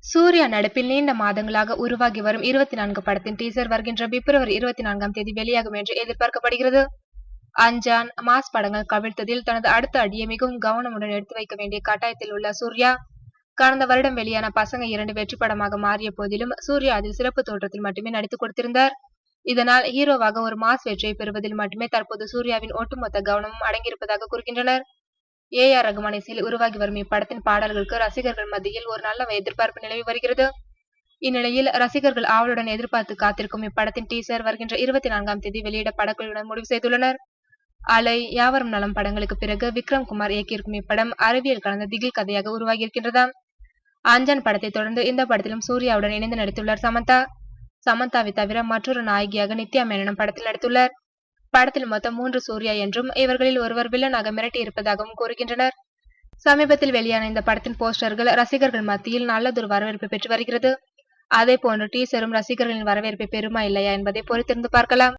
சூர்யா நடிப்பில் நீண்ட மாதங்களாக உருவாகி வரும் 24 படத்தின் டீசர் வருகின்ற பிப்ரவரி 24ஆம் தேதி வெளியாகும் என்று எதிர்பார்க்கப்படுகிறது. அஞ்சான், மாஸ் படங்கள் கவிழ்த்ததில் தனது அடுத்த அடியை மிகவும் கவனமுடன் எடுத்து வைக்க வேண்டிய கட்டாயத்தில் உள்ள சூர்யா, கடந்த வருடம் வெளியான பசங்க 2 வெற்றி படமாக மாறிய போதிலும் சூர்யா அதில் சிறப்பு தோற்றத்தில் மட்டுமே நடித்துக் கொடுத்திருந்தார். இதனால் ஹீரோவாக ஒரு மாஸ் வெற்றியை பெறுவதில் மட்டுமே தற்போது சூர்யாவின் ஒட்டுமொத்த கவனமும் அடங்கியிருப்பதாக கூறுகின்றனர். ஏ.ஆர். ரகுமான் இசையில் உருவாகி வரும் இப்படத்தின் பாடல்களுக்கு ரசிகர்கள் மத்தியில் ஒரு நல்ல எதிர்பார்ப்பு நிலவி வருகிறது. இந்நிலையில் ரசிகர்கள் ஆவலுடன் எதிர்பார்த்து காத்திருக்கும் இப்படத்தின் டீசர் வருகின்ற 24ஆம் தேதி வெளியிட படக்குழுவினர் முடிவு செய்துள்ளனர். அலை, யாவரும் நலம் படங்களுக்கு பிறகு விக்ரம் குமார் இயக்கியிருக்கும் இப்படம் அறிவியல் கலந்த திகில் கதையாக உருவாகியிருக்கின்றதாம். அஞ்சான் படத்தை தொடர்ந்து இந்த படத்திலும் சூர்யாவுடன் இணைந்து நடித்துள்ளார் சமந்தா. சமந்தாவை தவிர மற்றொரு நாயகியாக நித்யா மேனனும் படத்தில் நடித்துள்ளார். படத்தில் மொத்தம் 3 சூர்யா என்றும் இவர்களில் ஒருவர் வில்லனாக மிரட்டி இருப்பதாகவும் கூறுகின்றனர். சமீபத்தில் வெளியான இந்த படத்தின் போஸ்டர்கள் ரசிகர்கள் மத்தியில் நல்லதொரு வரவேற்பை பெற்று வருகிறது. அதே போன்று டீசரும் ரசிகர்களின் வரவேற்பை பெறுமா இல்லையா என்பதை பொறுத்திருந்து பார்க்கலாம்.